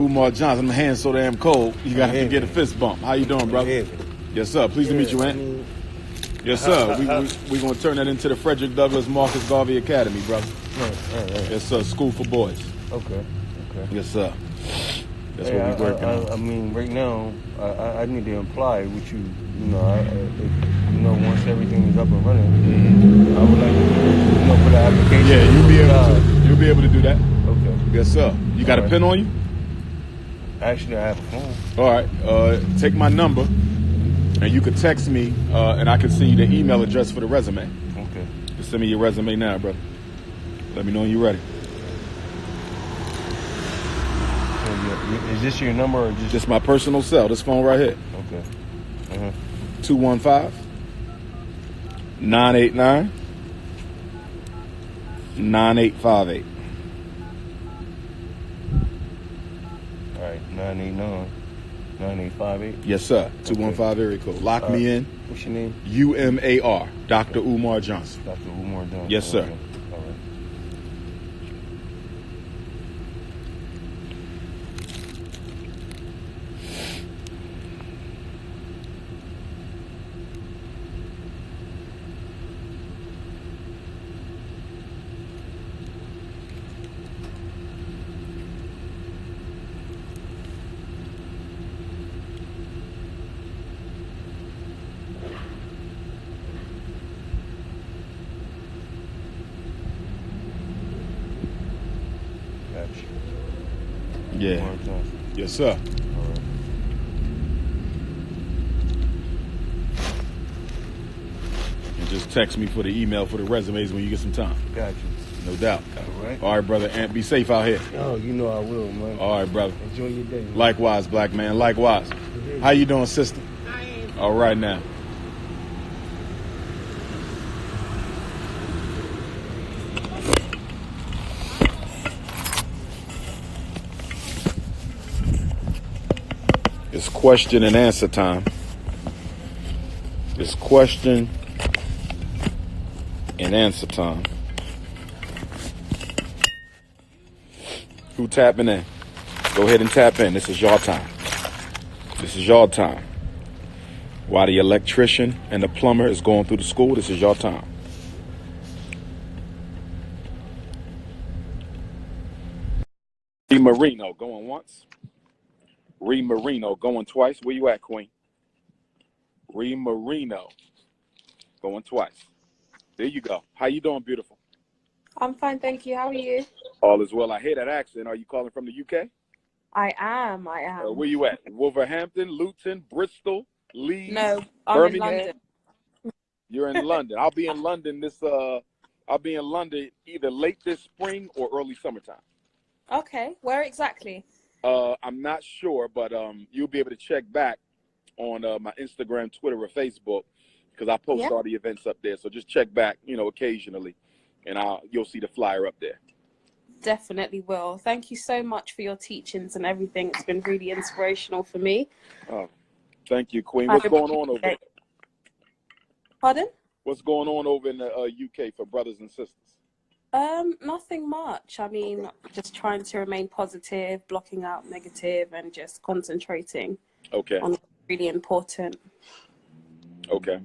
Umar Johnson, my hands so damn cold, you gotta have to get a fist bump. How you doing, brother? Yes, sir. Pleased to meet you, Ant. Yes, sir. We're going to turn that into the Frederick Douglass Marcus Garvey Academy, brother. Right. Yes, sir. School for boys. Okay. Yes, sir. That's what we're working on. I mean, right now, I need to imply with you, once everything is up and running, I would like to, for the application. Yeah, you'll be able to do that. Okay. Yes, sir. You got a pen on you? Actually, I have a phone. All right. Take my number, and you could text me, and I can send you the email address for the resume. Okay. Just send me your resume now, brother. Let me know when you're ready. So is this your number or just? Just my personal cell. This phone right here. Okay. 215-989-9858. All right, 989-9858. Yes, sir. 215 area code. Lock me in. What's your name? UMAR, Dr. Umar Johnson. Dr. Umar Johnson. Yes, sir. Okay. All right. Yeah. Yes, sir. All right. And just text me for the email for the resumes when you get some time. Got you. No doubt. All right. All right, brother. And be safe out here. Oh, you know I will, man. All right, brother. Enjoy your day, man. Likewise, black man. Likewise. How you doing, sister? All right now. It's question and answer time. It's question and answer time. Who tapping in? Go ahead and tap in. This is your time. This is your time. While the electrician and the plumber is going through the school, this is your time. Marino going once. Ree Marino going twice. Where you at, Queen? Ree Marino going twice. There you go. How you doing, beautiful? I'm fine, thank you. How are you? All is well. I hear that accent. Are you calling from the UK? I am. Where you at? Wolverhampton, Luton, Bristol, Leeds? No, I'm Birmingham? in London. You're in London. I'll be in London either late this spring or early summertime. Okay, where exactly? I'm not sure, but you'll be able to check back on my Instagram, Twitter, or Facebook because I post all the events up there. So just check back, occasionally, and you'll see the flyer up there. Definitely will. Thank you so much for your teachings and everything. It's been really inspirational for me. Oh, thank you, Queen. What's going on over there? Pardon? What's going on over in the UK for brothers and sisters? Nothing much. I mean, just trying to remain positive, blocking out negative, and just concentrating on what's really important. Okay.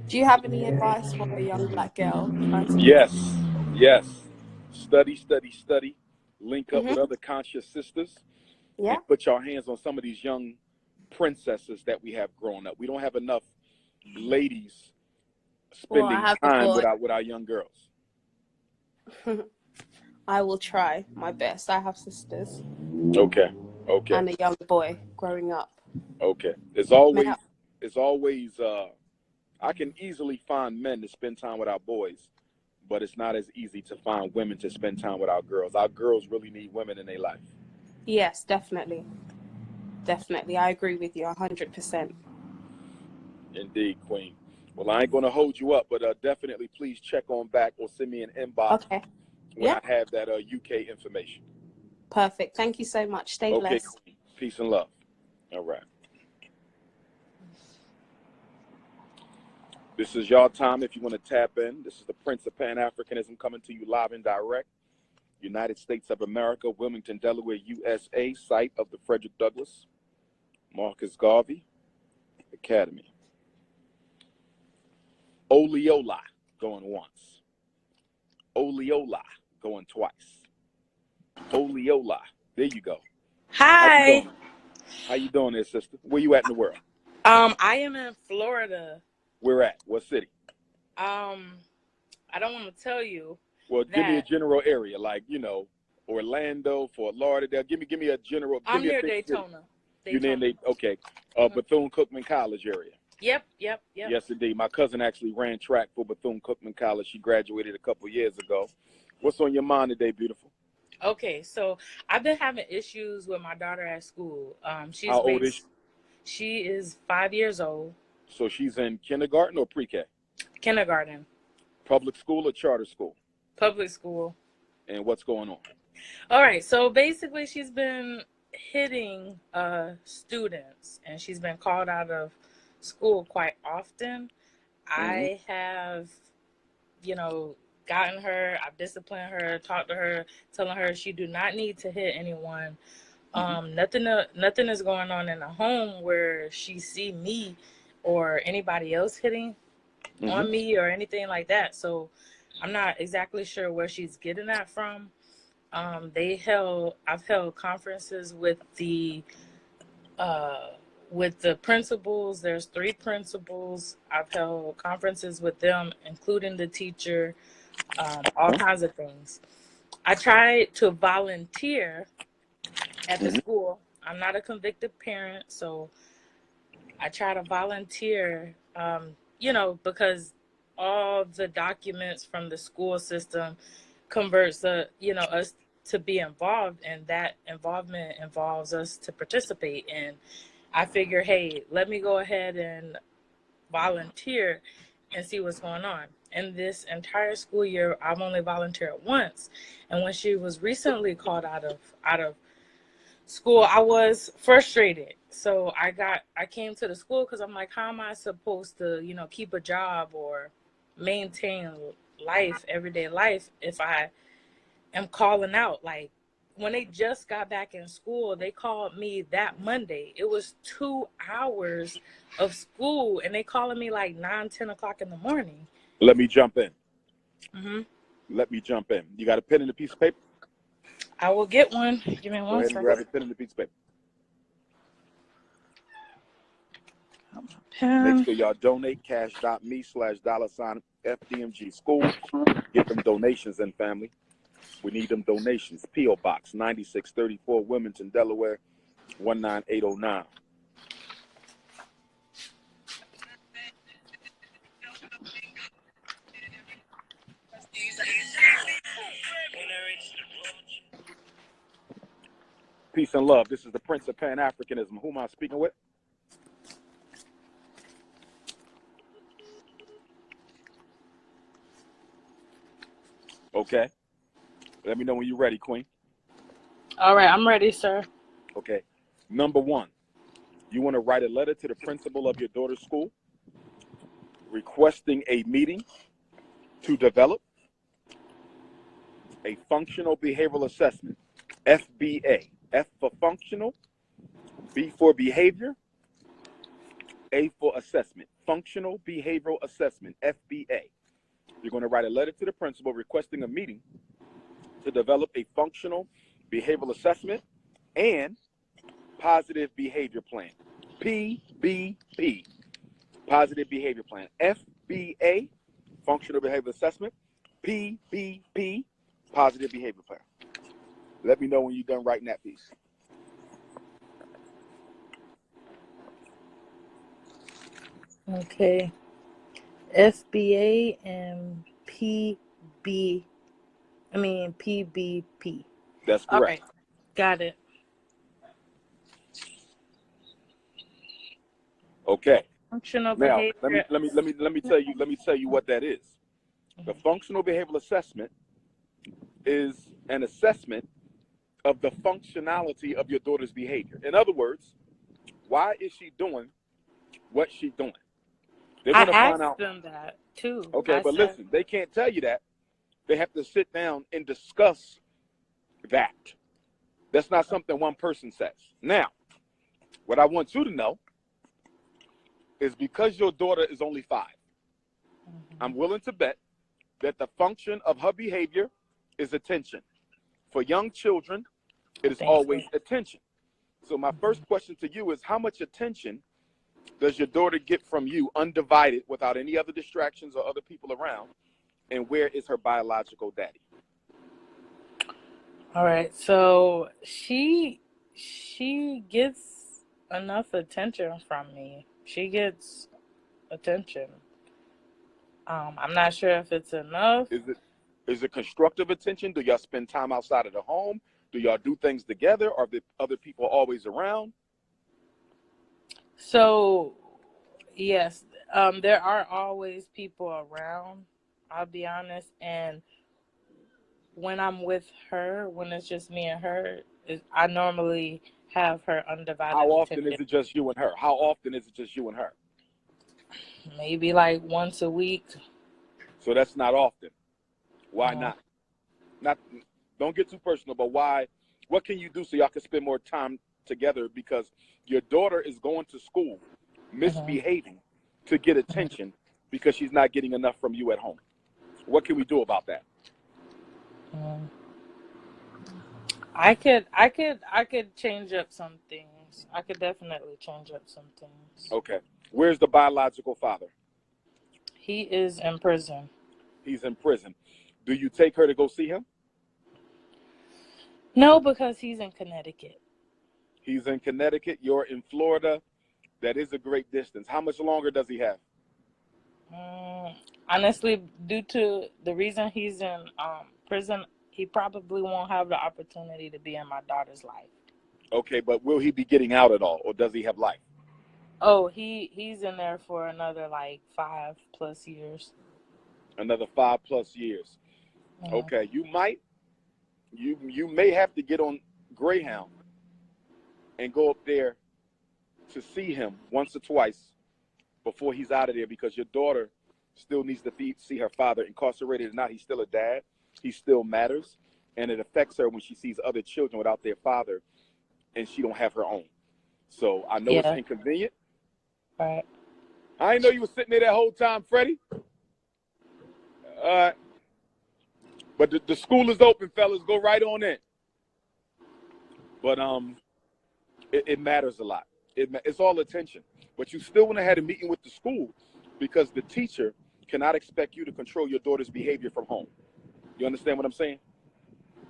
Do you have any advice for a young black girl? Yes. Study. Link up with other conscious sisters. Yeah. And put your hands on some of these young princesses that we have growing up. We don't have enough ladies spending time with our young girls. I will try my best. I have sisters. Okay. And a young boy growing up. Okay. It's always I can easily find men to spend time with our boys, but it's not as easy to find women to spend time with our girls. Our girls really need women in their life. Yes, definitely. I agree with you 100%. Indeed, Queen. Well, I ain't going to hold you up, but definitely please check on back or send me an inbox when I have that UK information. Perfect. Thank you so much. Stay blessed. Queen. Peace and love. All right. This is your time if you want to tap in. This is the Prince of Pan-Africanism coming to you live and direct. United States of America, Wilmington, Delaware, USA, site of the Frederick Douglass Marcus Garvey Academy. Oleola, going once. Oleola, going twice. Oleola, there you go. Hi. How you doing there, sister? Where you at in the world? I am in Florida. Where at? What city? I don't want to tell you. Well, give me a general area, like, you know, Orlando, Fort Lauderdale. Give me a general. I'm near Daytona. You near okay. Bethune-Cookman College area. Yep. Yes, indeed. My cousin actually ran track for Bethune-Cookman College. She graduated a couple years ago. What's on your mind today, beautiful? Okay, so I've been having issues with my daughter at school. How old is she? She is 5 years old. So she's in kindergarten or pre-K? Kindergarten. Public school or charter school? Public school. And what's going on? All right, so basically she's been hitting students, and she's been called out of school quite often. I have, gotten her, I've disciplined her, talked to her, telling her she do not need to hit anyone. Nothing is going on in the home where she see me or anybody else hitting on me or anything like that. So I'm not exactly sure where she's getting that from. I've held conferences with the principals. There's 3 principals. I've held conferences with them, including the teacher, all kinds of things. I tried to volunteer at the school. I'm not a convicted parent, so I try to volunteer, because all the documents from the school system converts us to be involved, and that involvement involves us to participate. And I figure, hey, let me go ahead and volunteer and see what's going on. In this entire school year, I've only volunteered once. And when she was recently called out of school, I was frustrated. So I came to the school because I'm like, how am I supposed to, keep a job or maintain life, everyday life, if I am calling out? Like, when they just got back in school, they called me that Monday. It was 2 hours of school, and they calling me like 9-10 o'clock in the morning. Let me jump in. Let me jump in. You got a pen and a piece of paper? I will get one. Give me one second. Go ahead and grab a pen and a piece of paper. Make sure y'all donate cash.me/$FDMG school. Get them donations in, family. We need them donations. P.O. Box 9634, Wilmington, Delaware 19809. Peace and love. This is the Prince of Pan-Africanism. Who am I speaking with? Okay. Let me know when you're ready, Queen. All right, I'm ready, sir. Okay. Number 1, you want to write a letter to the principal of your daughter's school requesting a meeting to develop a functional behavioral assessment, FBA. F for functional, B for behavior, A for assessment. Functional behavioral assessment, FBA. You're going to write a letter to the principal requesting a meeting to develop a functional behavioral assessment and positive behavior plan, PBP, positive behavior plan. FBA, functional behavioral assessment, PBP, positive behavior plan. Let me know when you're done writing that piece. Okay. FBA and PBP. That's correct. All right. Got it. Okay. Functional Now, behavior. let me tell you what that is. The functional behavioral assessment is an assessment of the functionality of your daughter's behavior. In other words, why is she doing what she's doing? They're I going to find out. them that too. Okay, but listen, they can't tell you that. They have to sit down and discuss that. That's not something one person says. Now, what I want you to know is because your daughter is only 5, I'm willing to bet that the function of her behavior is attention. For young children, it is always attention. So my first question to you is, how much attention does your daughter get from you undivided without any other distractions or other people around? And where is her biological daddy? All right, so she gets enough attention from me. She gets attention. I'm not sure if it's enough. Is it constructive attention? Do y'all spend time outside of the home? Do y'all do things together? Are the other people always around? So, yes, there are always people around, I'll be honest. And when I'm with her, when it's just me and her, I normally have her undivided How often attention. is it just you and her? How often is it just you and her? Maybe like once a week. So that's not often. Why not? Don't get too personal, but why? What can you do so y'all can spend more time together? Because your daughter is going to school misbehaving to get attention because she's not getting enough from you at home. What can we do about that? I could change up some things. I could definitely change up some things. Okay. Where's the biological father? He is in prison. He's in prison. Do you take her to go see him? No, because he's in Connecticut. He's in Connecticut. You're in Florida. That is a great distance. How much longer does he have? Honestly, due to the reason he's in prison, he probably won't have the opportunity to be in my daughter's life. Okay, but will he be getting out at all, or does he have life? Oh, he's in there for another like 5+ years. Another 5+ years. Okay, you may have to get on Greyhound and go up there to see him once or twice before he's out of there, because your daughter still needs to see her father. Incarcerated or not, he's still a dad. He still matters, and it affects her when she sees other children without their father and she don't have her own. So I know it's inconvenient. Right. I didn't know you were sitting there that whole time, Freddie. But the school is open, fellas. Go right on in. But it matters a lot. It's all attention. But you still want to have a meeting with the school, because the teacher cannot expect you to control your daughter's behavior from home. You understand what I'm saying?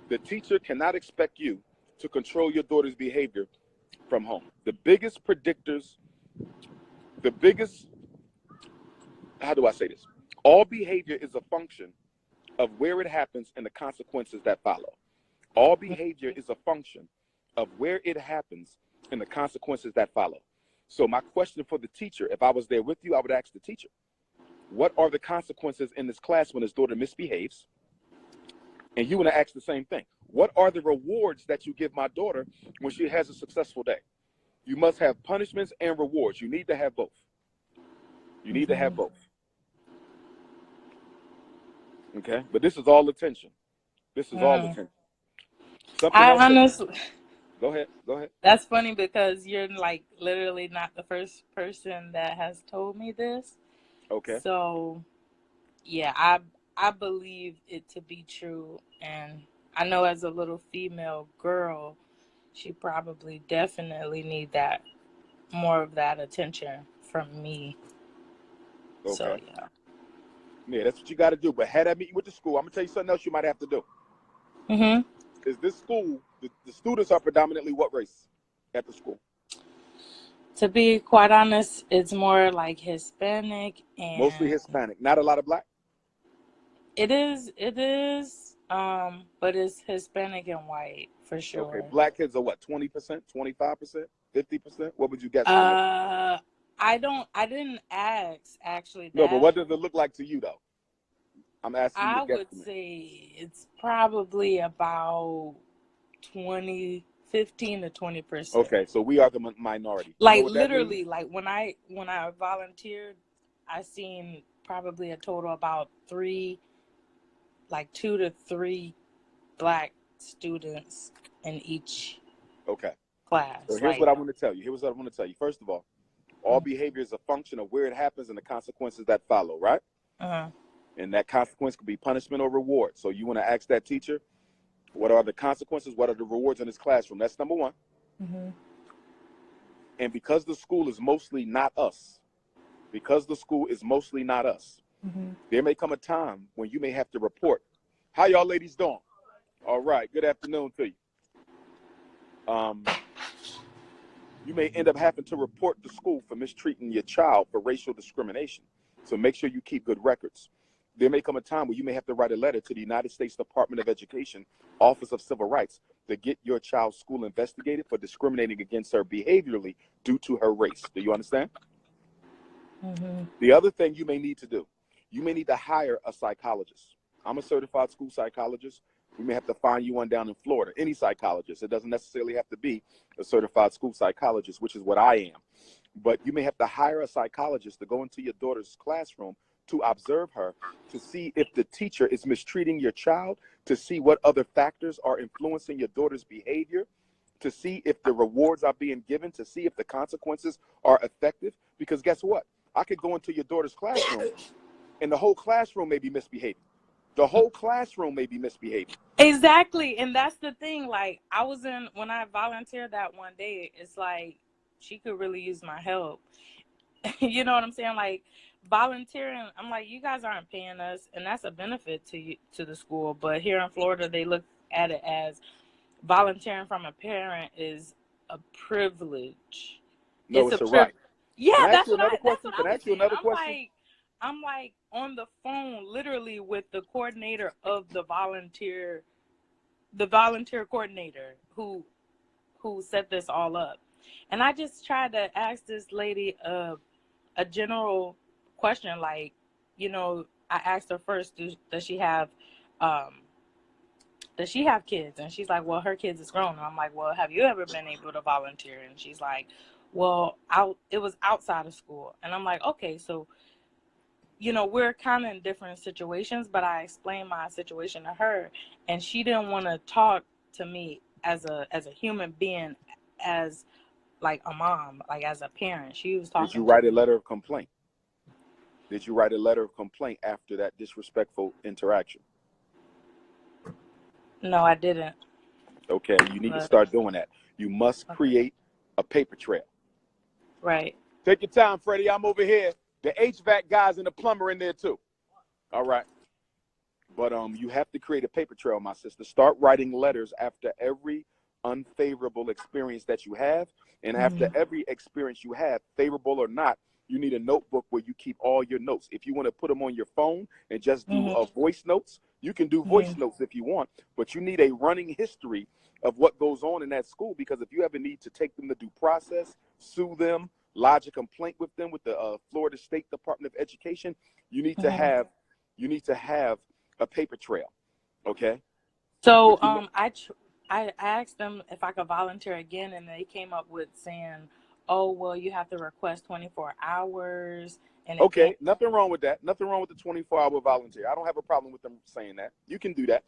The teacher cannot expect you to control your daughter's behavior from home. How do I say this? All behavior is a function of where it happens and the consequences that follow. All behavior is a function of where it happens and the consequences that follow. So my question for the teacher, if I was there with you, I would ask the teacher, what are the consequences in this class when his daughter misbehaves? And you want to ask the same thing. What are the rewards that you give my daughter when she has a successful day? You must have punishments and rewards. You need to have both. You need to have both. Okay? But this is all attention. This is all attention. Honestly, Go ahead. That's funny, because you're like literally not the first person that has told me this. Okay. So, yeah, I believe it to be true, and I know as a little female girl, she probably definitely need that, more of that attention from me. Okay. So yeah. Yeah, that's what you got to do. But had that meeting with the school. I'm gonna tell you something else you might have to do. Is this school, the students are predominantly what race at the school? To be quite honest, it's more like Hispanic and mostly Hispanic. Not a lot of black. It is, but it's Hispanic and white for sure. Okay, black kids are what, 20%, 25%, 50%? What would you guess? I didn't ask actually. No, but what does it look like to you though? I'm asking you to guess. I would say it's probably about 15 to 20%. Okay, so we are the minority. Like literally, like when I volunteered, I seen probably a total about 2 to 3 black students in each Okay. class. So here's what I want to tell you. First of all behavior is a function of where it happens and the consequences that follow, right? And that consequence could be punishment or reward. So you want to ask that teacher, what are the consequences? What are the rewards in this classroom? That's number one. And because the school is mostly not us, there may come a time when you may have to report. How y'all ladies doing? All right. Good afternoon to you. You may end up having to report to school for mistreating your child for racial discrimination. So make sure you keep good records. There may come a time where you may have to write a letter to the United States Department of Education, Office of Civil Rights, to get your child's school investigated for discriminating against her behaviorally due to her race. Do you understand? The other thing you may need to do, you may need to hire a psychologist. I'm a certified school psychologist. We may have to find you one down in Florida, any psychologist. It doesn't necessarily have to be a certified school psychologist, which is what I am. But you may have to hire a psychologist to go into your daughter's classroom to observe her, to see if the teacher is mistreating your child, to see what other factors are influencing your daughter's behavior, to see if the rewards are being given, to see if the consequences are effective. Because guess what? I could go into your daughter's classroom and the whole classroom may be misbehaving. Exactly. And that's the thing. Like, when I volunteered that one day, it's like, she could really use my help. You know what I'm saying? Like, volunteering, I'm like, you guys aren't paying us, and that's a benefit to the school. But here in Florida, they look at it as volunteering from a parent is a privilege. No, it's a right. Yeah, that's what I was saying. I'm like on the phone literally with the coordinator of the volunteer coordinator who set this all up. And I just tried to ask this lady a general question, like, you know, I asked her first, does she have kids? And she's like, well, her kids is grown. And I'm like, well, have you ever been able to volunteer? And she's like, well, it was outside of school. And I'm like, okay, so, you know, we're kind of in different situations, but I explained my situation to her, and she didn't want to talk to me as a human being, as like a mom, like as a parent. She was talking. Did you write a letter of complaint? Did you write a letter of complaint after that disrespectful interaction? No, I didn't. Okay, you need to start doing that. You must create a paper trail. Right. Take your time, Freddie. I'm over here. The HVAC guys and the plumber in there too. All right. But you have to create a paper trail, my sister. Start writing letters after every unfavorable experience that you have. And after every experience you have, favorable or not, you need a notebook where you keep all your notes. If you want to put them on your phone and just do voice notes, you can do voice notes if you want. But you need a running history of what goes on in that school, because if you ever need to take them to due process, sue them, lodge a complaint with them with the Florida State Department of Education, you need to have a paper trail. Okay. So I asked them if I could volunteer again, and they came up with saying, oh, well, you have to request 24 hours. And okay, nothing wrong with that. Nothing wrong with the 24-hour volunteer. I don't have a problem with them saying that. You can do that,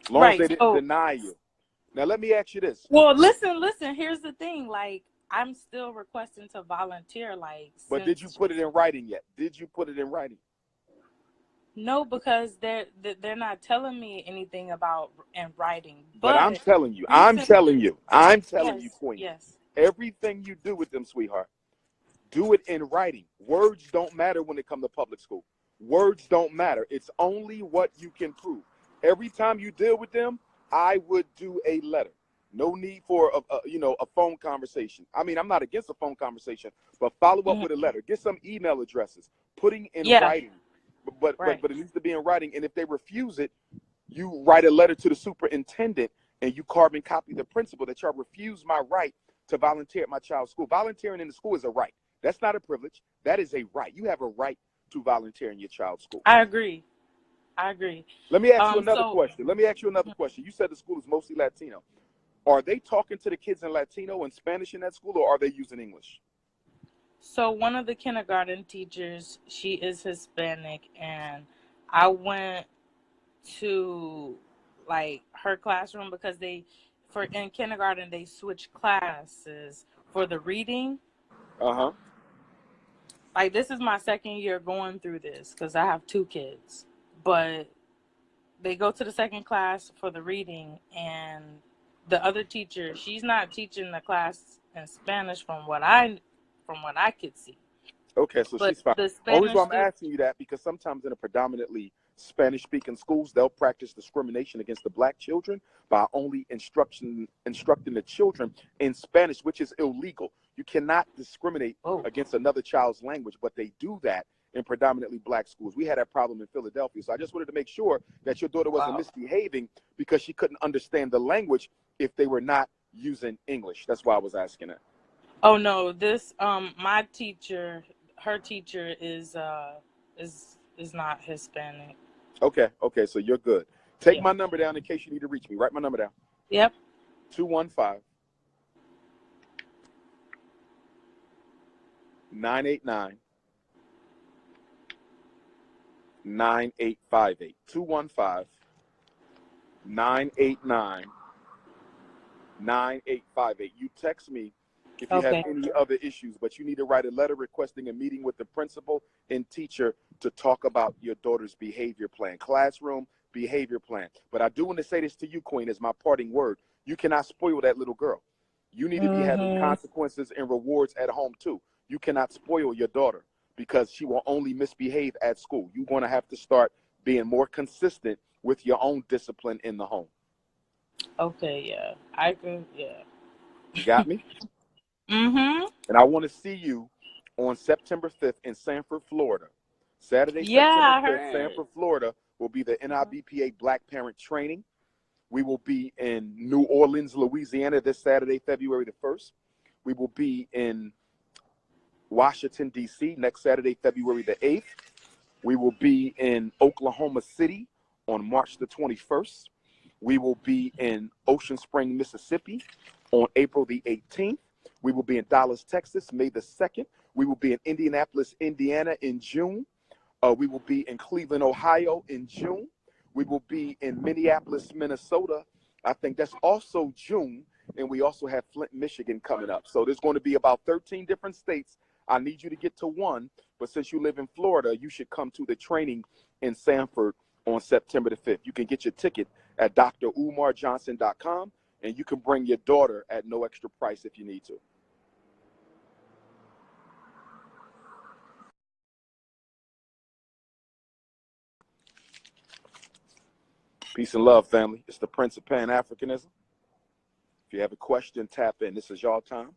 as long as they didn't deny you. Now, let me ask you this. Well, listen. Here's the thing. Like, I'm still requesting to volunteer. Like, but did you put it in writing yet? Did you put it in writing? No, because they're not telling me anything about in writing. But I'm telling you, Queen. Yes. Everything you do with them, sweetheart, do it in writing. Words don't matter when it comes to public school. Words don't matter. It's only what you can prove. Every time you deal with them, I would do a letter. No need for a phone conversation. I mean, I'm not against a phone conversation, but follow up with a letter. Get some email addresses. Putting in writing. But it needs to be in writing. And if they refuse it, you write a letter to the superintendent and you carbon copy the principal that y'all refuse my right to volunteer at my child's school. Volunteering in the school is a right. That's not a privilege. That is a right. You have a right to volunteer in your child's school. I agree. Let me ask you another question. You said the school is mostly Latino. Are they talking to the kids in Latino and Spanish in that school, or are they using English? So one of the kindergarten teachers, she is Hispanic, and I went to like her classroom, because in kindergarten they switch classes for the reading. Like, this is my second year going through this because I have 2 kids, but they go to the second class for the reading, and the other teacher, she's not teaching the class in Spanish from what I could see. Okay, so But she's fine. the Only Spanish reason I'm asking you that because sometimes in a predominantly Spanish-speaking schools, they'll practice discrimination against the black children by only instructing the children in Spanish, which is illegal. You cannot discriminate against another child's language, but they do that in predominantly black schools. We had that problem in Philadelphia, so I just wanted to make sure that your daughter wasn't misbehaving because she couldn't understand the language if they were not using English. That's why I was asking that. Oh no, this my teacher, her teacher is not Hispanic. Okay, so you're good. Take my number down in case you need to reach me. Write my number down. Yep. 215 989 9858. 215 989 9858. You text me if you have any other issues, but you need to write a letter requesting a meeting with the principal and teacher to talk about your daughter's behavior plan, classroom behavior plan. But I do want to say this to you, Queen, as my parting word. You cannot spoil that little girl. You need to be having consequences and rewards at home too. You cannot spoil your daughter because she will only misbehave at school. You're going to have to start being more consistent with your own discipline in the home. Okay, yeah. I agree, yeah. You got me? Mm-hmm. And I want to see you on September 5th in Sanford, Florida. Saturday, yeah, September 5th, Sanford, Florida will be the NIBPA Black Parent Training. We will be in New Orleans, Louisiana this Saturday, February the 1st. We will be in Washington, D.C. next Saturday, February the 8th. We will be in Oklahoma City on March the 21st. We will be in Ocean Spring, Mississippi on April the 18th. We will be in Dallas, Texas, May the 2nd. We will be in Indianapolis, Indiana in June. We will be in Cleveland, Ohio in June. We will be in Minneapolis, Minnesota. I think that's also June. And we also have Flint, Michigan coming up. So there's going to be about 13 different states. I need you to get to one. But since you live in Florida, you should come to the training in Sanford on September the 5th. You can get your ticket at DrUmarJohnson.com. And you can bring your daughter at no extra price if you need to. Peace and love, family. It's the Prince of Pan-Africanism. If you have a question, tap in. This is y'all time.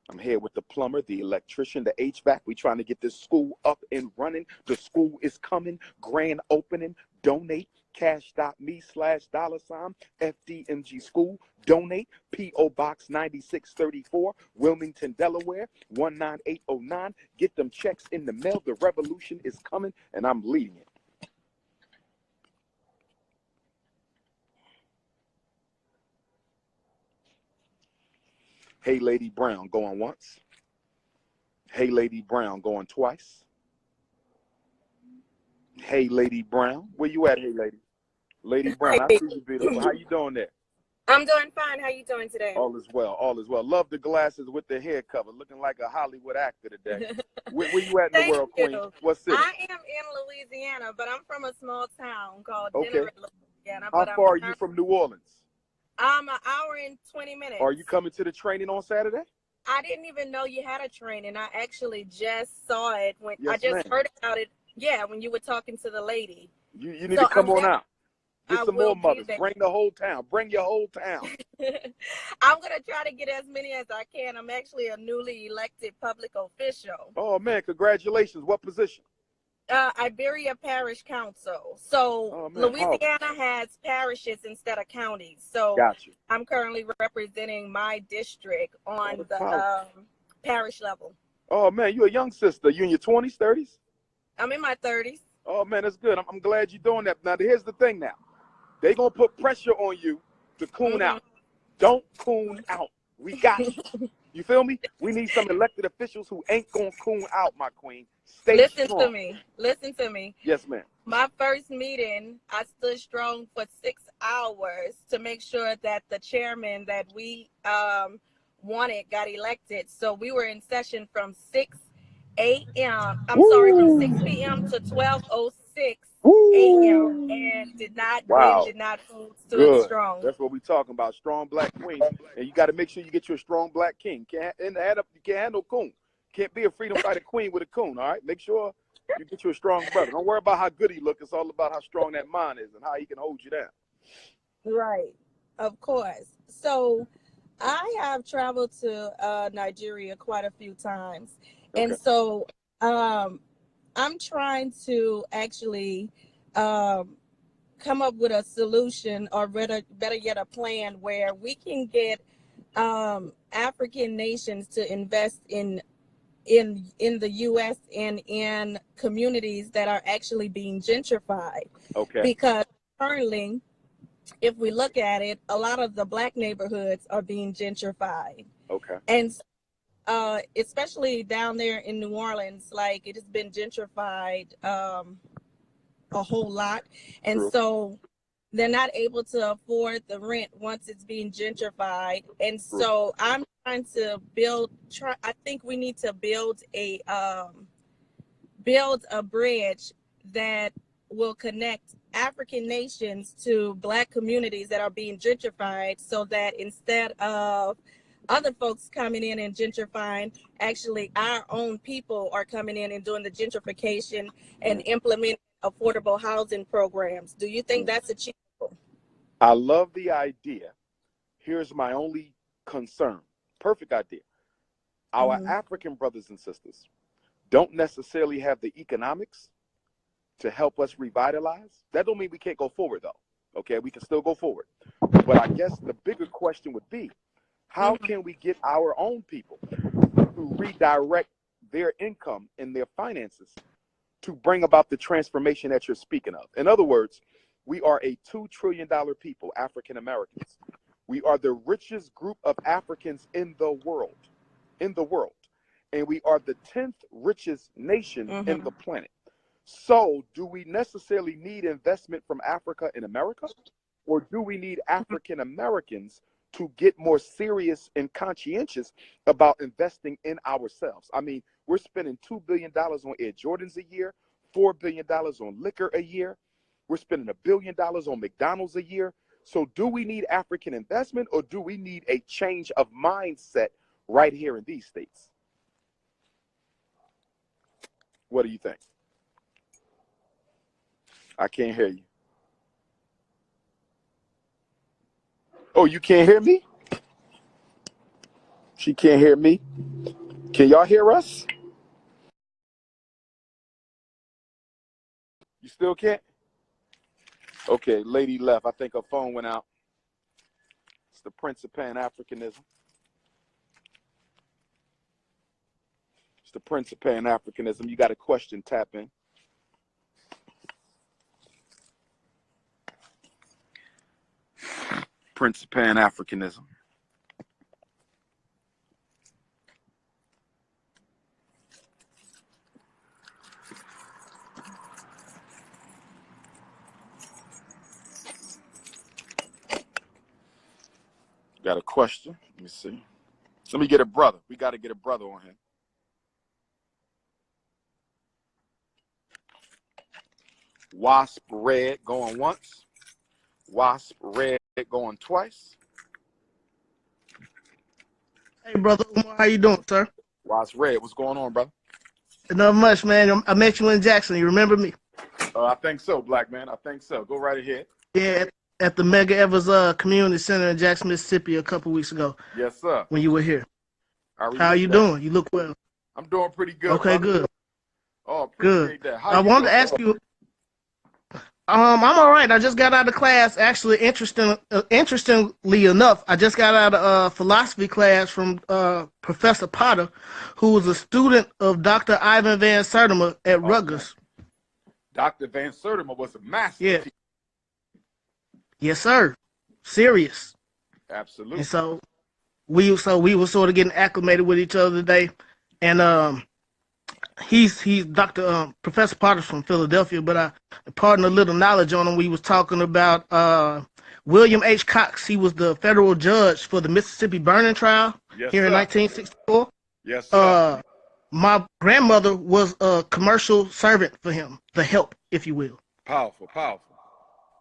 I'm here with the plumber, the electrician, the HVAC. We're trying to get this school up and running. The school is coming. Grand opening. Donate. Cash.me/$ FDMG school. Donate. P.O. Box 9634, Wilmington, Delaware 19809. Get them checks in the mail. The revolution is coming, and I'm leading it. Hey, Lady Brown, going once. Hey, Lady Brown, going twice. Hey, Lady Brown. Where you at, hey, lady? Lady Brown, I see you, beautiful. How you doing there? I'm doing fine. How you doing today? All is well, all is well. Love the glasses with the hair cover, looking like a Hollywood actor today. Where you at in the world, Queen? What city? I am in Louisiana, but I'm from a small town called Denver, Louisiana. How far are you from New Orleans? I'm an hour and 20 minutes. Are you coming to the training on Saturday? I didn't even know you had a training. I actually just saw it when I just ma'am. heard about it. Yeah, when you were talking to the lady. You need to come on out. Get some more mothers. There. Bring the whole town. Bring your whole town. I'm going to try to get as many as I can. I'm actually a newly elected public official. Oh, man. Congratulations. What position? Iberia Parish Council. So Louisiana has parishes instead of counties. So I'm currently representing my district on the parish level. Oh, man. You're a young sister. You in your 20s, 30s? I'm in my 30s. Oh, man, that's good. I'm glad you're doing that. Now, here's the thing now. They're going to put pressure on you to coon out. Don't coon out. We got you. You feel me? We need some elected officials who ain't gonna coon out, my queen. Stay Listen strong. to me. Listen to me. Yes, ma'am. My first meeting, I stood strong for 6 hours to make sure that the chairman that we wanted got elected. So we were in session from 6 a.m. From 6 p.m. to 12:06 a.m. and did not stood strong. That's what we talking about. Strong black queen. And you got to make sure you get you a strong black king. You can't handle coon. Can't be a freedom fighter queen with a coon. All right. Make sure you get you a strong brother. Don't worry about how good he look. It's all about how strong that mind is and how he can hold you down. Right. Of course. So I have traveled to Nigeria quite a few times. Okay. And so I'm trying to actually come up with a solution, or better yet, a plan where we can get African nations to invest in the U.S. and in communities that are actually being gentrified. Okay. Because currently, if we look at it, a lot of the black neighborhoods are being gentrified. Okay. And especially down there in New Orleans, like, it has been gentrified a whole lot. And True. So they're not able to afford the rent once it's being gentrified. And True. So I'm trying to I think we need to build a bridge that will connect African nations to black communities that are being gentrified, so that instead of other folks coming in and gentrifying, actually our own people are coming in and doing the gentrification and implementing affordable housing programs. Do you think that's achievable? I love the idea. Here's my only concern. Perfect idea. Our African brothers and sisters don't necessarily have the economics to help us revitalize. That don't mean we can't go forward, though. Okay, we can still go forward. But I guess the bigger question would be, how can we get our own people to redirect their income and their finances to bring about the transformation that you're speaking of? In other words, we are a $2 trillion people, African Americans. We are the richest group of Africans in the world. And we are the 10th richest nation in the planet. So do we necessarily need investment from Africa in America? Or do we need African Americans to get more serious and conscientious about investing in ourselves? I mean, we're spending $2 billion on Air Jordans a year, $4 billion on liquor a year. We're spending $1 billion on McDonald's a year. So do we need African investment, or do we need a change of mindset right here in these states? What do you think? I can't hear you. Oh, you can't hear me? She can't hear me. Can y'all hear us? You still can't? Okay, lady left. I think her phone went out. It's the Prince of Pan-Africanism. It's the Prince of Pan-Africanism. You got a question, tap in. Prince of Pan-Africanism. Got a question? Let me see. Let me get a brother. We got to get a brother on here. Wasp Red going once. Wasp Red going twice. Hey, brother Umar, how you doing, sir? Wasp Red, what's going on, brother? Not much, man. I met you in Jackson. You remember me? I think so, black man. I think so. Go right ahead. Yeah, at the Mega Evers Community Center in Jackson, Mississippi a couple weeks ago. Yes, sir. When you were here. How you doing? You look well. I'm doing pretty good. Okay, brother. Good. Oh, appreciate that. I wanted to ask you. I'm all right. I just got out of class. Actually, interestingly enough, I just got out of philosophy class from Professor Potter, who was a student of Dr. Ivan Van Sertima at Rutgers. Dr. Van Sertima was a master. Yeah. Yes, sir. Serious. Absolutely. And so we were sort of getting acclimated with each other today, and he's Dr. Professor Potter's from Philadelphia, but I pardon a little knowledge on him. We was talking about William H. Cox. He was the federal judge for the Mississippi burning trial here in 1964. Yes, sir. My grandmother was a commercial servant for him, the help, if you will. Powerful, powerful.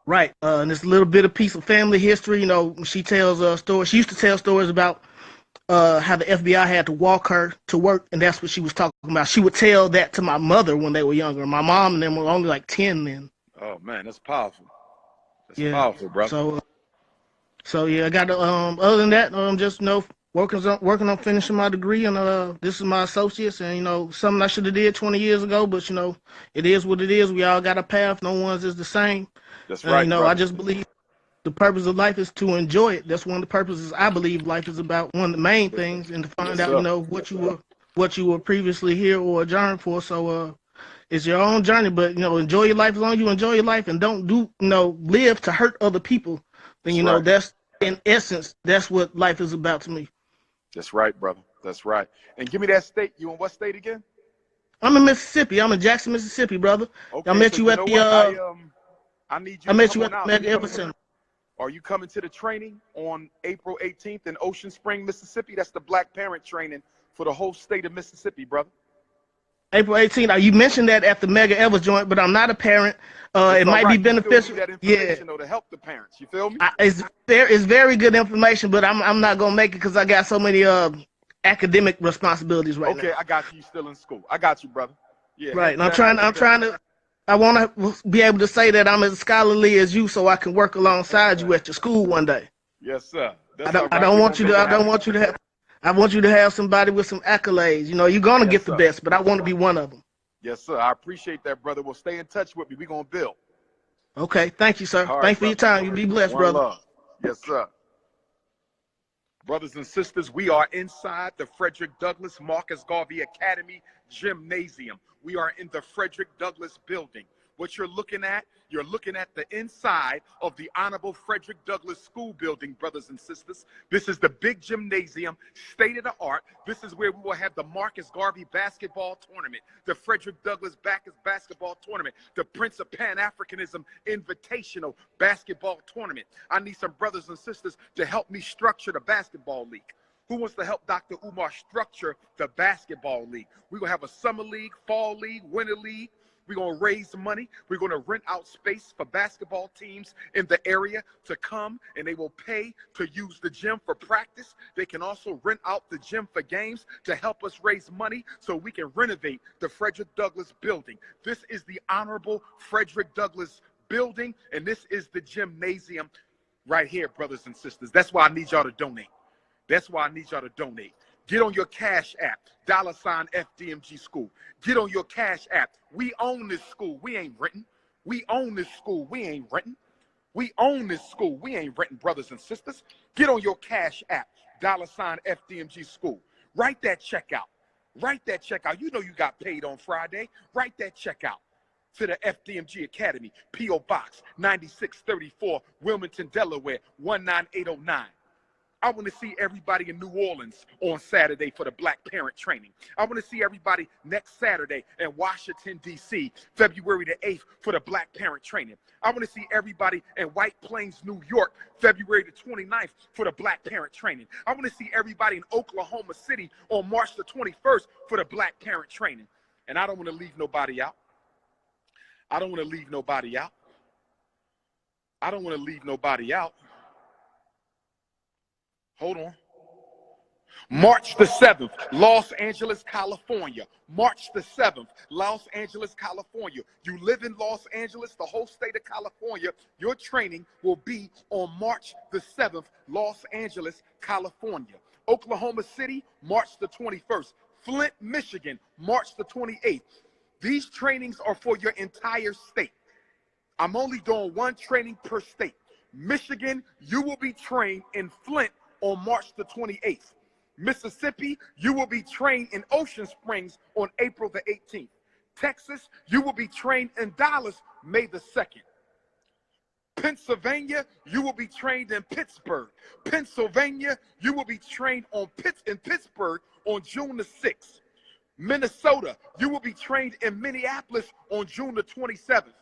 Right, and it's a little bit of piece of family history. You know, she tells stories. She used to tell stories about how the FBI had to walk her to work, and that's what she was talking about. She would tell that to my mother when they were younger. My mom and them were only like 10 then. Oh man, that's powerful. That's powerful, bro. So yeah, I got to, other than that, just working on finishing my degree, and this is my associates, and something I should have did 20 years ago, but it is what it is. We all got a path. No one's is the same. That's right. I just believe the purpose of life is to enjoy it. That's one of the purposes I believe life is about. One of the main things, and to find out, what you were previously here or adjourned for. So, it's your own journey, but enjoy your life. As long as you enjoy your life and don't live to hurt other people, then that's in essence, that's what life is about to me. That's right, brother. That's right. And give me that state. You in what state again? I'm in Mississippi. I'm in Jackson, Mississippi, brother. Okay, I met you at the I need you. I met you at the Mega Epicenter. Are you coming to the training on April 18th in Ocean Spring, Mississippi? That's the Black Parent Training for the whole state of Mississippi, brother. April 18th. You mentioned that at the Mega Ever joint, but I'm not a parent. It might be beneficial. That information, to help the parents. You feel me? It's very good information, but I'm not gonna make it because I got so many academic responsibilities right now. Okay, I got you. You're still in school. I got you, brother. Yeah. Right. And I want to be able to say that I'm as scholarly as you, so I can work alongside you at your school one day. Yes, sir. I want you to have somebody with some accolades. You're gonna get the best, but I want to be one of them. Yes, sir. I appreciate that, brother. Well, stay in touch with me. We're gonna build. Okay. Thank you, sir. Thanks for your time. You be blessed, brother. Love. Yes, sir. Brothers and sisters, we are inside the Frederick Douglass Marcus Garvey Academy Gymnasium. We are in the Frederick Douglass building. What you're looking at the inside of the Honorable Frederick Douglass School building, brothers and sisters. This is the big gymnasium, state of the art. This is where we will have the Marcus Garvey basketball tournament, the Frederick Douglass basketball tournament, the Prince of Pan-Africanism Invitational basketball tournament. I need some brothers and sisters to help me structure the basketball league. Who wants to help Dr. Umar structure the basketball league? We're going to have a summer league, fall league, winter league. We're going to raise money. We're going to rent out space for basketball teams in the area to come, and they will pay to use the gym for practice. They can also rent out the gym for games to help us raise money so we can renovate the Frederick Douglass building. This is the Honorable Frederick Douglass building, and this is the gymnasium right here, brothers and sisters. That's why I need y'all to donate. That's why I need y'all to donate. Get on your Cash App, $ FDMG School. Get on your Cash App. We own this school. We ain't renting. We own this school. We ain't renting. We own this school. We ain't renting, brothers and sisters. Get on your Cash App, $ FDMG School. Write that check out. Write that check out. You know you got paid on Friday. Write that check out to the FDMG Academy, P.O. Box 9634, Wilmington, Delaware, 19809. I want to see everybody in New Orleans on Saturday for the Black Parent Training. I want to see everybody next Saturday in Washington, D.C., February the 8th for the Black Parent Training. I want to see everybody in White Plains, New York, February the 29th for the Black Parent Training. I want to see everybody in Oklahoma City on March the 21st for the Black Parent Training. And I don't want to leave nobody out. I don't want to leave nobody out. I don't want to leave nobody out. Hold on. March the 7th, Los Angeles, California. March the 7th, Los Angeles, California. You live in Los Angeles, the whole state of California. Your training will be on March the 7th, Los Angeles, California. Oklahoma City, March the 21st. Flint, Michigan, March the 28th. These trainings are for your entire state. I'm only doing one training per state. Michigan, you will be trained in Flint on March the 28th. Mississippi, you will be trained in Ocean Springs on April the 18th. Texas, you will be trained in Dallas May the 2nd. Pennsylvania, you will be trained in Pittsburgh. Pennsylvania, you will be trained in Pittsburgh on June the 6th. Minnesota, you will be trained in Minneapolis on June the 27th.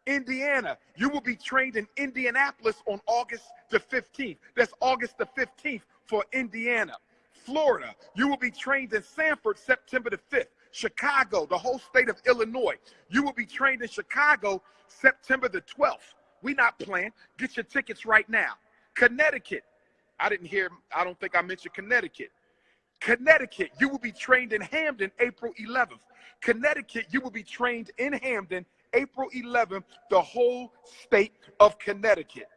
Indiana, you will be trained in Indianapolis on August the 15th. That's August the 15th for Indiana. Florida, you will be trained in Sanford September the 5th. Chicago, the whole state of Illinois, you will be trained in Chicago September the 12th. We not playing. Get your tickets right now. Connecticut, I don't think I mentioned Connecticut. Connecticut, you will be trained in Hamden April 11th. Connecticut, you will be trained in Hamden April 11th, the whole state of Connecticut.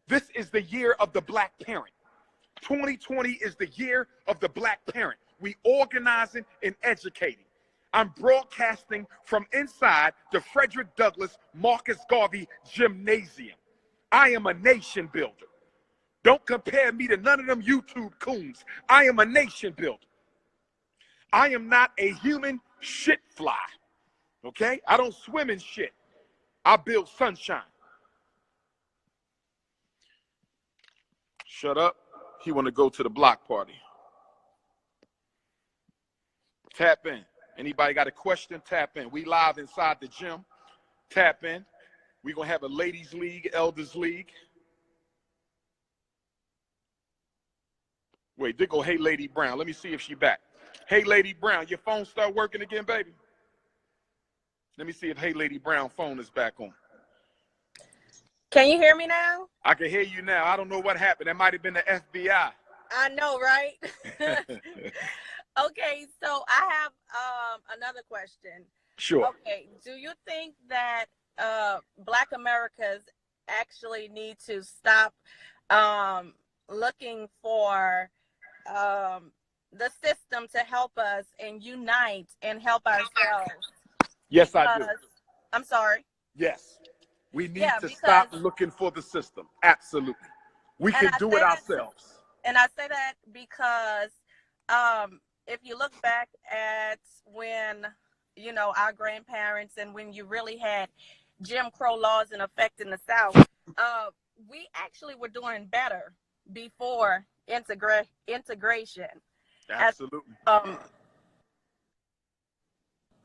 This is the year of the black parent. 2020 is the year of the black parent. We organizing and educating. I'm broadcasting from inside the Frederick Douglass Marcus Garvey Gymnasium. I am a nation builder. Don't compare me to none of them YouTube coons. I am a nation builder. I am not a human shit fly. Okay? I don't swim in shit. I build sunshine. Shut up. He want to go to the block party. Tap in. Anybody got a question? Tap in. We live inside the gym. Tap in. We're going to have a ladies league, elders league. Wait, there go Hey Lady Brown. Let me see if she back. Hey Lady Brown, your phone start working again, baby? Let me see if Hey Lady Brown phone is back on. Can you hear me now? I can hear you now. I don't know what happened. That might have been the FBI. I know, right? Okay, so I have another question. Sure. Okay, do you think that Black Americans actually need to stop looking for the system to help us and unite and help ourselves? Yes, I do. I'm sorry. Yes. We need to stop looking for the system. Absolutely. We can do it ourselves. And I say that because if you look back at when, you know, our grandparents and when you really had Jim Crow laws in effect in the South, we actually were doing better before integration. Absolutely.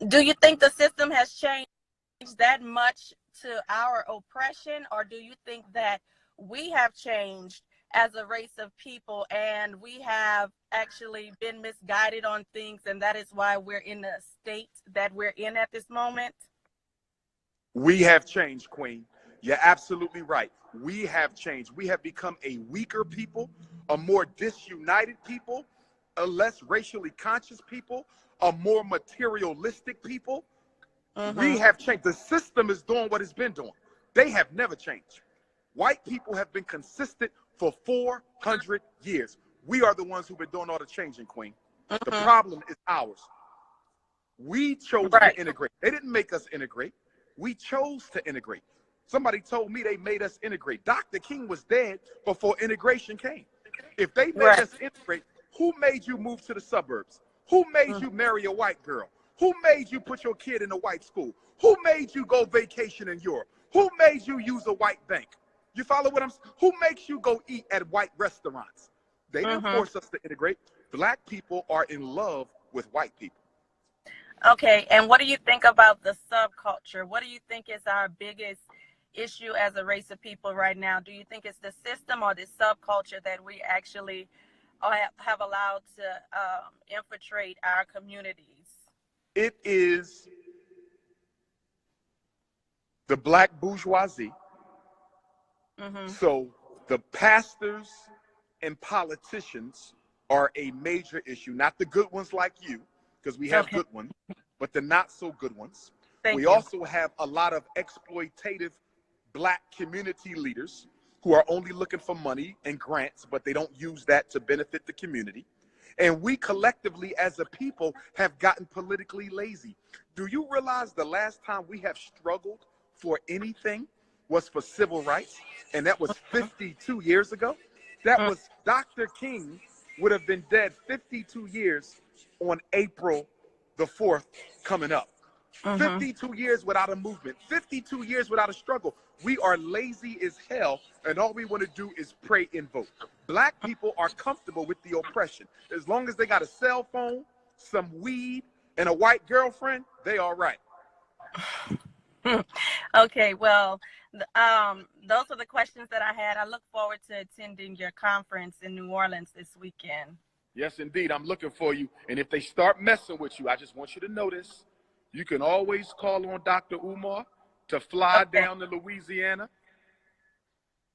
Do you think the system has changed that much to our oppression, or do you think that we have changed as a race of people and we have actually been misguided on things, and that is why we're in the state that we're in at this moment? We have changed, Queen. You're absolutely right. We have changed. We have become a weaker people, a more disunited people, a less racially conscious people, a more materialistic people. We have changed. The system is doing what it's been doing. They have never changed. White people have been consistent for 400 years. We are the ones who've been doing all the changing, Queen. The problem is ours. We chose to integrate. They didn't make us integrate. We chose to integrate. Somebody told me they made us integrate. Dr. King was dead before integration came. If they made us integrate, who made you move to the suburbs? Who made you marry a white girl? Who made you put your kid in a white school? Who made you go vacation in Europe? Who made you use a white bank? You follow what I'm saying? Who makes you go eat at white restaurants? They didn't force us to integrate. Black people are in love with white people. Okay, and what do you think about the subculture? What do you think is our biggest issue as a race of people right now? Do you think it's the system or the subculture that we actually have allowed to infiltrate our communities? It is the black bourgeoisie. So the pastors and politicians are a major issue, not the good ones like you, because we have good ones, but the not so good ones. We also have a lot of exploitative black community leaders who are only looking for money and grants, but they don't use that to benefit the community. And we collectively as a people have gotten politically lazy. Do you realize the last time we have struggled for anything was for civil rights? And that was 52 years ago. That was Dr. King would have been dead 52 years on April the 4th coming up. 52 years without a movement, 52 years without a struggle. We are lazy as hell, and all we want to do is pray and vote. Black people are comfortable with the oppression. As long as they got a cell phone, some weed, and a white girlfriend, they all right. Okay, well, those are the questions that I had. I look forward to attending your conference in New Orleans this weekend. Yes, indeed. I'm looking for you. And if they start messing with you, I just want you to notice, you can always call on Dr. Umar to fly down to Louisiana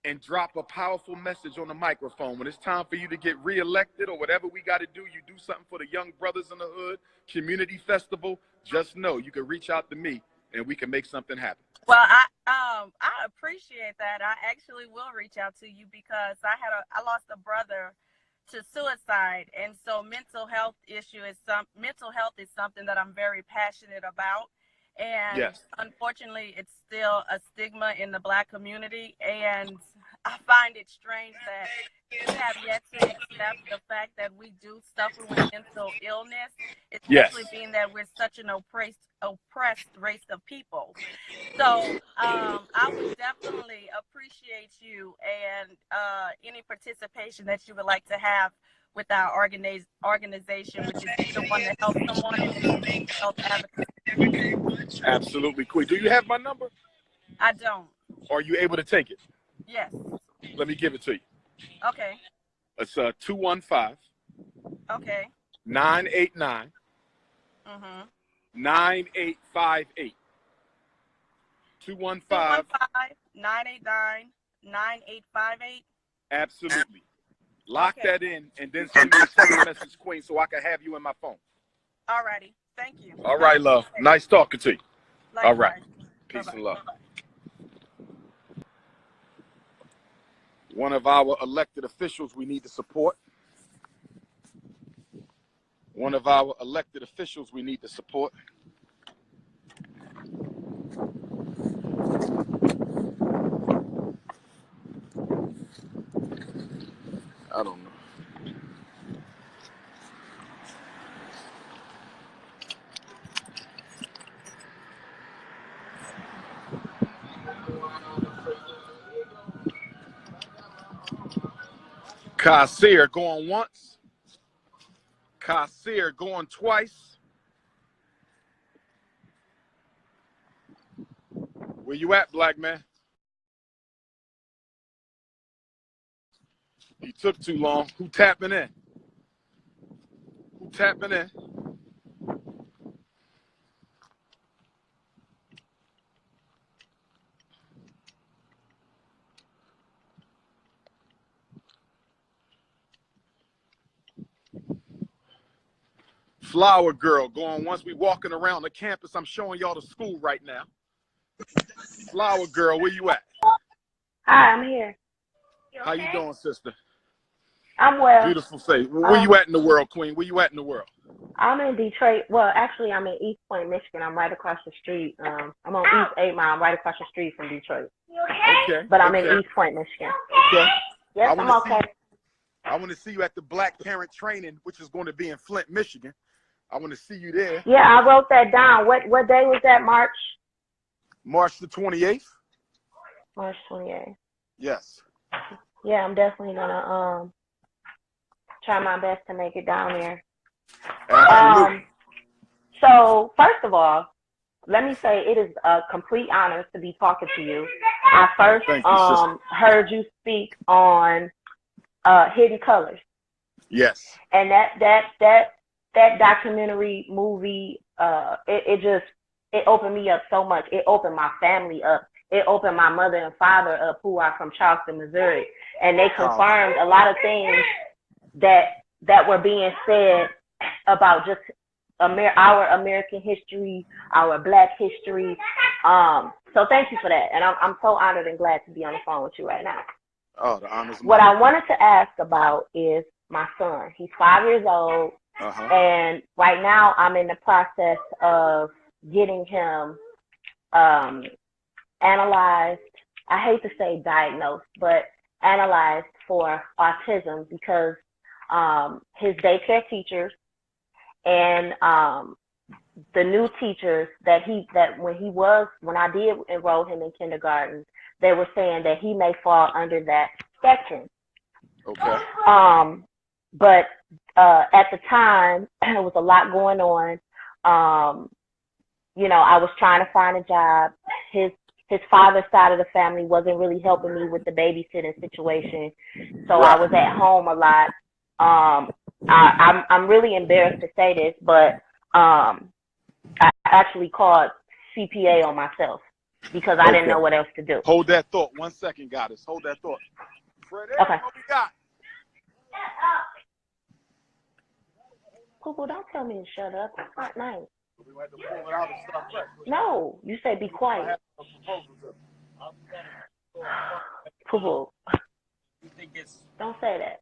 and drop a powerful message on the microphone. When it's time for you to get reelected or whatever we got to do, you do something for the young brothers in the hood, community festival, just know you can reach out to me and we can make something happen. Well, I appreciate that. I actually will reach out to you because I lost a brother to suicide, and so mental health is something that I'm very passionate about, and yes, unfortunately it's still a stigma in the Black community, and I find it strange that we have yet to accept the fact that we do suffer with mental illness, especially being that we're such an oppressed race of people. So I would definitely appreciate you and any participation that you would like to have with our organization, which is the one that helps someone in health advocacy. Absolutely. Cool. Do you have my number? I don't. Are you able to take it? Yes. Let me give it to you. Okay. It's 215. Okay. 989. 9858. 215 989 9858. Absolutely. Lock that in and then send me a text message, Queen, so I can have you in my phone. All righty. Thank you. All right, love. Nice talking to you. Likewise. All right. Peace Bye-bye. and love. One of our elected officials we need to support. One of our elected officials we need to support. I don't know. Kasir going once. Kasir going twice. Where you at, black man? You took too long. Who tapping in? Who tapping in? Flower girl going once. We walking around the campus. I'm showing y'all the school right now. Flower girl, where you at? Hi, I'm here. How you doing, sister? I'm well. Beautiful face. Where you at in the world, Queen? Where you at in the world? I'm in Detroit. Well, actually, I'm in East Point, Michigan. I'm right across the street. I'm on East 8 Mile. I'm right across the street from Detroit. Okay. But I'm in East Point, Michigan. Okay. Yes, I'm okay. I want to see you at the Black Parent Training, which is going to be in Flint, Michigan. I want to see you there. Yeah, I wrote that down. What day was that? March the 28th. March 28th. Yes. Yeah, I'm definitely gonna try my best to make it down there. So first of all, let me say it is a complete honor to be talking to you. I first heard you speak on Hidden Colors. Yes. And that documentary movie, it opened me up so much. It opened my family up. It opened my mother and father up, who are from Charleston, Missouri. And they confirmed a lot of things that were being said about just our American history, our Black history. So thank you for that. And I'm so honored and glad to be on the phone with you right now. Oh, the honor's mine. What I wanted to ask about is my son. He's 5 years old. And right now I'm in the process of getting him analyzed. I hate to say diagnosed, but analyzed for autism because his daycare teachers and the new teachers when I did enroll him in kindergarten, they were saying that he may fall under that spectrum. Okay. But at the time, there was a lot going on. You know, I was trying to find a job. His father's side of the family wasn't really helping me with the babysitting situation, so I was at home a lot. I'm really embarrassed to say this, but I actually called CPA on myself because I didn't know what else to do. Hold that thought 1 second, goddess. Hold that thought. Fred, okay. What we got? Poo-poo, don't tell me to shut up. It's not nice. No, you say be quiet. Poo-poo. Don't say that.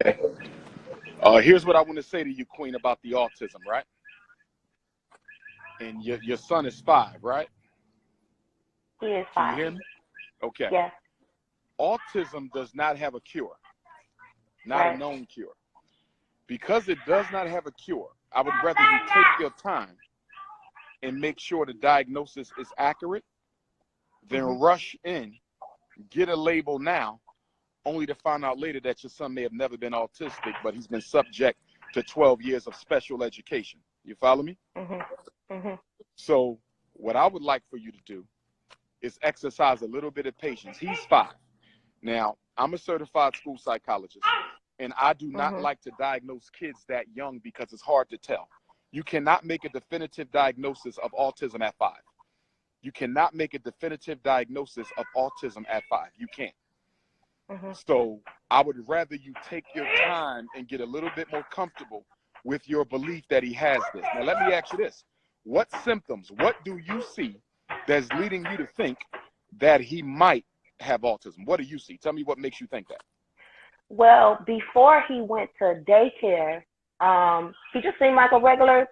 Okay. Here's what I want to say to you, Queen, about the autism, right? And your son is 5, right? He is 5. Can you hear me? Okay. Yes. Autism does not have a cure, not a known cure. Because it does not have a cure, I would rather you take your time and make sure the diagnosis is accurate than rush in, get a label now, only to find out later that your son may have never been autistic, but he's been subject to 12 years of special education. You follow me? So what I would like for you to do is exercise a little bit of patience. He's 5. Now, I'm a certified school psychologist, and I do not like to diagnose kids that young because it's hard to tell. You cannot make a definitive diagnosis of autism at 5. You cannot make a definitive diagnosis of autism at 5. You can't. So I would rather you take your time and get a little bit more comfortable with your belief that he has this. Now, let me ask you this. What symptoms, what do you see that's leading you to think that he might have autism? What do you see? Tell me what makes you think that. Well, before he went to daycare, he just seemed like a regular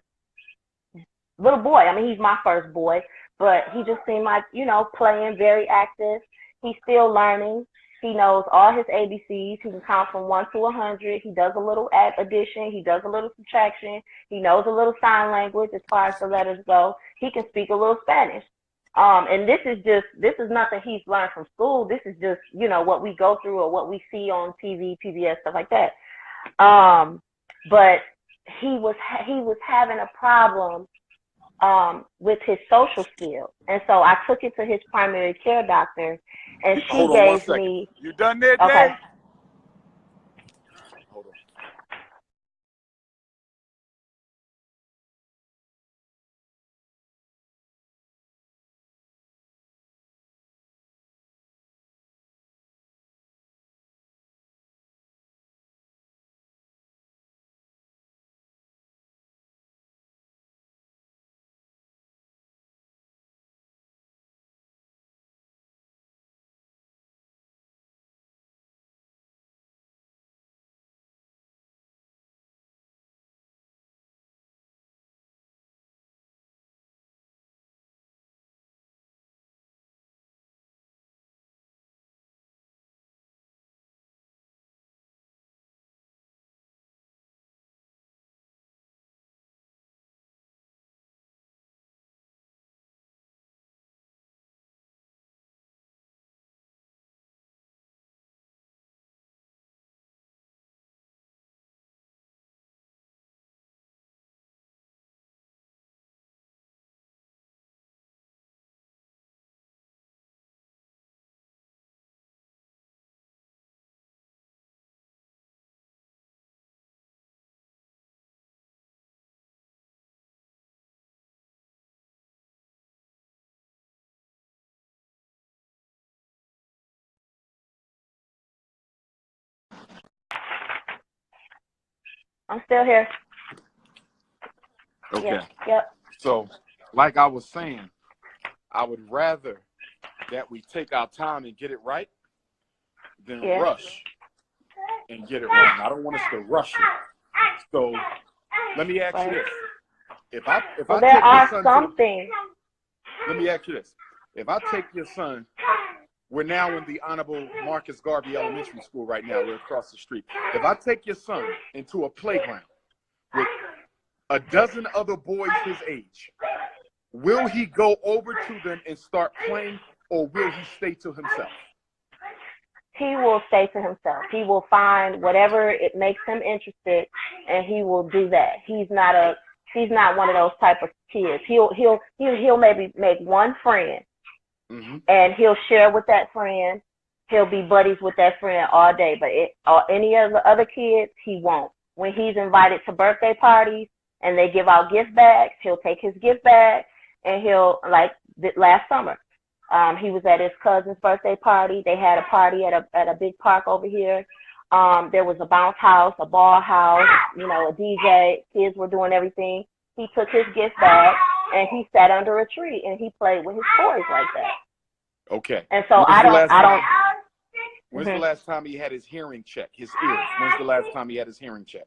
little boy. I mean, he's my first boy, but he just seemed like, you know, playing, very active. He's still learning. He knows all his ABCs. He can count from 1 to 100. He does a little addition. He does a little subtraction. He knows a little sign language as far as the letters go. He can speak a little Spanish. And this is nothing he's learned from school. This is just, you know, what we go through or what we see on TV, PBS, stuff like that. But he was having a problem with his social skills. And so I took it to his primary care doctor, and she gave me... You done there, Dave? Okay. Hold on. I'm still here. Okay. Yep. So, like I was saying, I would rather that we take our time and get it right than rush and get it wrong. I don't want us to rush it. So, let me ask you this. If I take your son let me ask you this. If I take your son, we're now in the Honorable Marcus Garvey Elementary School right now. We're across the street. If I take your son into a playground with a dozen other boys his age, will he go over to them and start playing, or will he stay to himself? He will stay to himself. He will find whatever it makes him interested, and he will do that. He's not one of those type of kids. He'll maybe make one friend, and he'll share with that friend. He'll be buddies with that friend all day. But any of the other kids, he won't. When he's invited to birthday parties and they give out gift bags, he'll take his gift bag and he'll, like last summer, he was at his cousin's birthday party. They had a party at a big park over here. There was a bounce house, a ball house, you know, a DJ. Kids were doing everything. He took his gift bag and he sat under a tree and he played with his toys like that. Okay. And so When's the last time he had his hearing checked? His ears. When's the last time he had his hearing checked?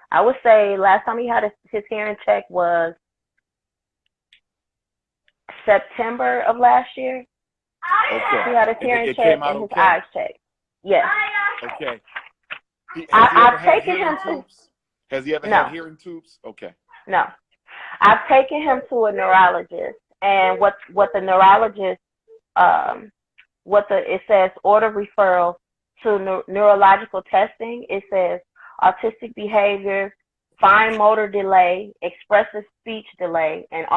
I would say last time he had his hearing check was September of last year. Okay. He had his hearing check and his eyes checked. Yes. Okay. I've taken him to. Has he ever had hearing tubes? Okay. No. I've taken him to a neurologist, and what the neurologist, it says order referral to neurological testing. It says autistic behavior, fine motor delay, expressive speech delay, and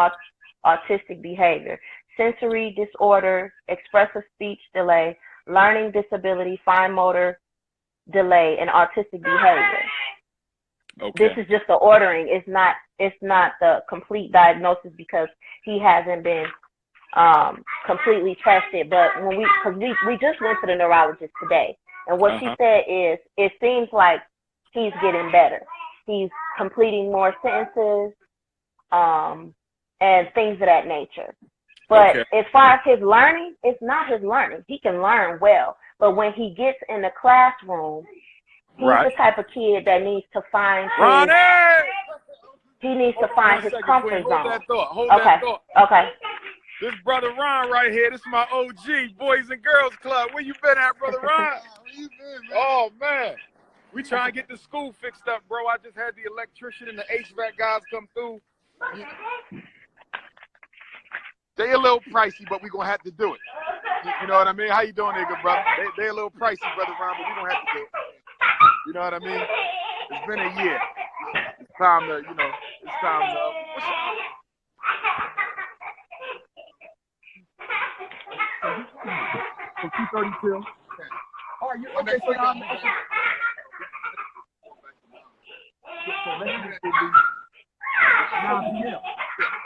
autistic behavior, sensory disorder, expressive speech delay, learning disability, fine motor delay, and autistic behavior. Okay. This is just the ordering. It's not the complete diagnosis because he hasn't been completely tested. But because we just went to the neurologist today, and what she said is it seems like he's getting better. He's completing more sentences, and things of that nature. But as far as his learning, it's not his learning. He can learn well, but when he gets in the classroom, he's the type of kid that needs to find his comfort zone. Hold that thought. Okay. This brother Ron right here. This is my OG Boys and Girls Club. Where you been at, brother Ron? Oh man, we trying to get the school fixed up, bro. I just had the electrician and the HVAC guys come through. They a little pricey, but we gonna have to do it. You know what I mean? How you doing, nigga, brother? They a little pricey, brother Ron, but we gonna have to do it. You know what I mean? It's been a year. It's time to, it's time to. So 2:32. All right, okay, so now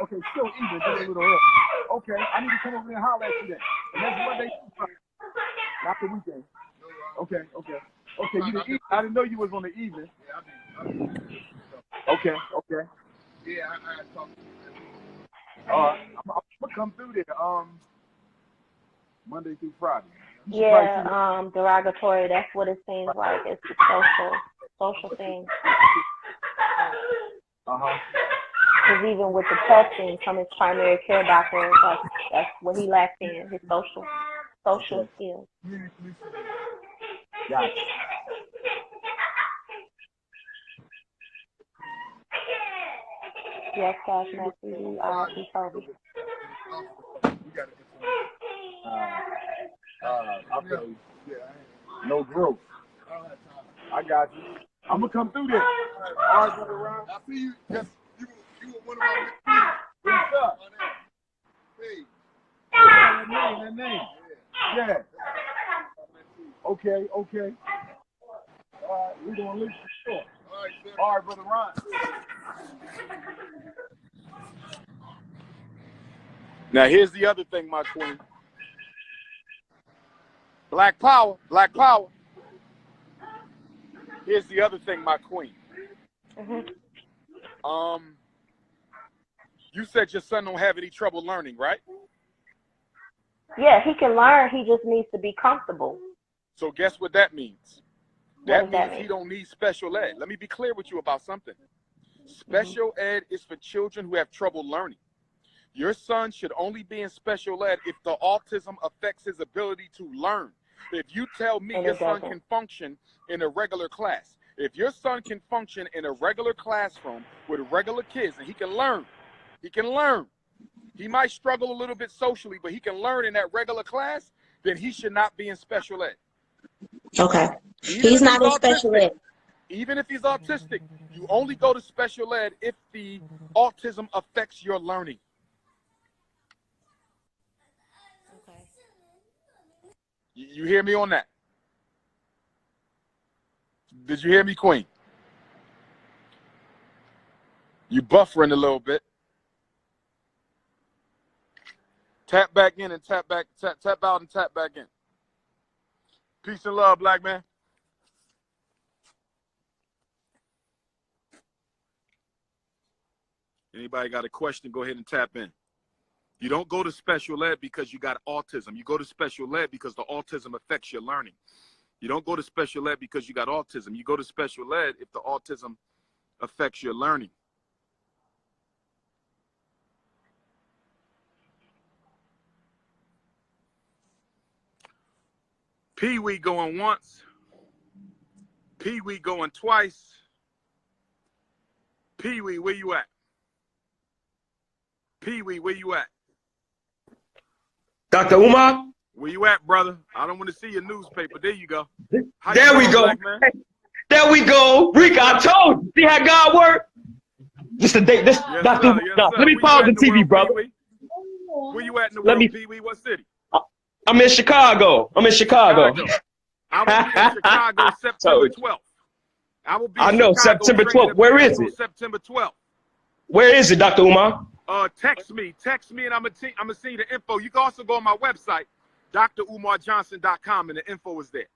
okay, still even, just a little early. Okay, I need to come over there and holler at you then. And that's Monday, not the weekend. Okay, you the evening. I didn't know you was on the evening. Yeah, I mean. Okay. Yeah, I talked to you. All right, I'm gonna come through there. Monday through Friday. Yeah, derogatory. That's what it seems like. It's a social thing. Because even with the testing from his primary care doctor, that's what he lacks in, his social skills. Gotcha. Yes, Cash Matthew, R.I.P. Kobe. I'll tell you. No growth. I got you. I'm gonna come through there. All right, brother Ron. I see you. Yes, you were one of my What's up? Hey. That name. Yeah. Okay. All right, we're gonna leave for sure. All right, brother Ron. Now here's the other thing, my queen. Black power. here's the other thing, my queen. You said your son don't have any trouble learning, right? Yeah, he can learn. He just needs to be comfortable. So guess what that means? That means he don't need special ed. Let me be clear with you about something. Special ed is for children who have trouble learning. Your son should only be in special ed if the autism affects his ability to learn. If you tell me your son can function in a regular class, if your son can function in a regular classroom with regular kids and he can learn, he might struggle a little bit socially, but he can learn in that regular class, then he should not be in special ed. Okay. He's not in special ed. Even if he's autistic, you only go to special ed if the autism affects your learning. Okay. You hear me on that? Did you hear me, Queen? You buffering a little bit. Tap back in and tap back, tap out and tap back in. Peace and love, black man. Anybody got a question, go ahead and tap in. You don't go to special ed because you got autism. You go to special ed because the autism affects your learning. You don't go to special ed because you got autism. You go to special ed if the autism affects your learning. Pee-wee going once. Pee-wee going twice. Pee-wee, where you at? Pee-wee, where you at? Dr. Umar? Where you at, brother? I don't want to see your newspaper. There you go. There we go. There we go. Rika, I told you. See how God works? This the day. This yes, Dr. Sir, yes, Let me pause the TV, brother. Where you at in the world, Pee-wee? What city? I'm in Chicago. I'm in Chicago. I will be in Chicago September 12th. I will be. I know, September 12th. Where is it? September 12th. Where is it, Dr. Umar? Text me, and I'm gonna send you the info. You can also go on my website, DrUmarJohnson.com, and the info is there.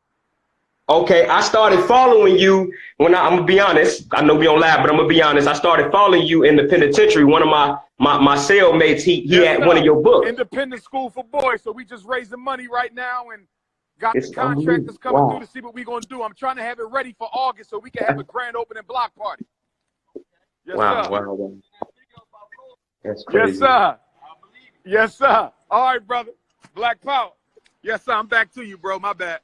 Okay, I started following you when I'm gonna be honest. I know we don't laugh, but I'm gonna be honest. I started following you in the penitentiary. One of my cellmates, he had one of your books. Independent School for Boys. So we just raising money right now and got the contractors coming through to see what we're gonna do. I'm trying to have it ready for August so we can have a grand opening block party. Yes, wow, sir. wow. That's crazy. Yes, sir. Yes, sir. All right, brother. Black Power. Yes, sir. I'm back to you, bro. My bad.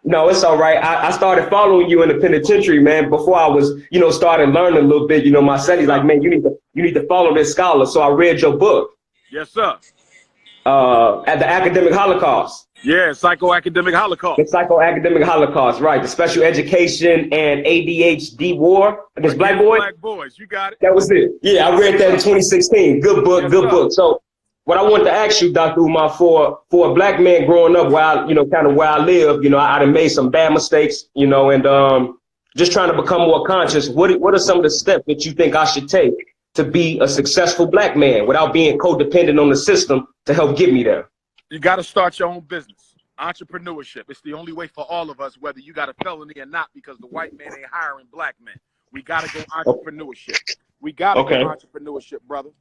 No, it's all right. I started following you in the penitentiary, man, before I was, started learning a little bit. My studies, like, man, you need to follow this scholar. So I read your book. Yes, sir. At the Academic Holocaust. Yeah, Psychoacademic Holocaust. The Psychoacademic Holocaust, right. The special education and ADHD war against black boys. Black boys, you got it. That was it. Yeah, I read that in 2016. Good book, yes, good book. So what I wanted to ask you, Dr. Umar, for a black man growing up where I live, I done made some bad mistakes, and just trying to become more conscious. What are some of the steps that you think I should take to be a successful black man without being codependent on the system to help get me there? You got to start your own business. Entrepreneurship. It's the only way for all of us, whether you got a felony or not, because the white man ain't hiring black men. We got to go entrepreneurship. We got to go entrepreneurship, brother.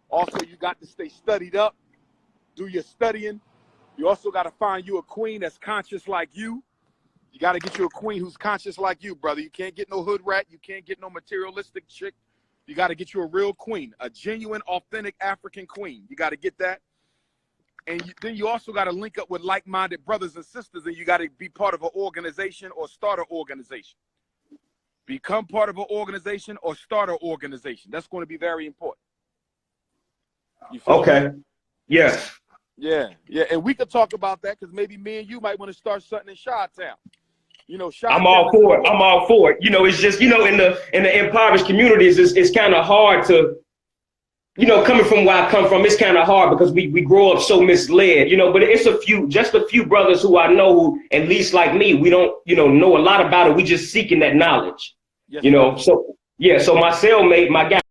Also, you got to stay studied up, do your studying. You also got to find you a queen that's conscious like you. You got to get you a queen who's conscious like you, brother. You can't get no hood rat. You can't get no materialistic chick. You got to get you a real queen, a genuine, authentic African queen. You got to get that. And then you also got to link up with like-minded brothers and sisters, and you got to be part of an organization or start an organization. Become part of an organization or start an organization. That's going to be very important. Okay. Yeah. Yeah. Yeah. And we could talk about that because maybe me and you might want to start something in Chi-Town. I'm all for it. I'm all for it. It's just, in the impoverished communities, it's kind of hard to, coming from where I come from, it's kind of hard because we grow up so misled, but it's just a few brothers who I know who, at least like me, we don't, know a lot about it. We just seeking that knowledge, yes, So, yeah. So my cellmate, my guy,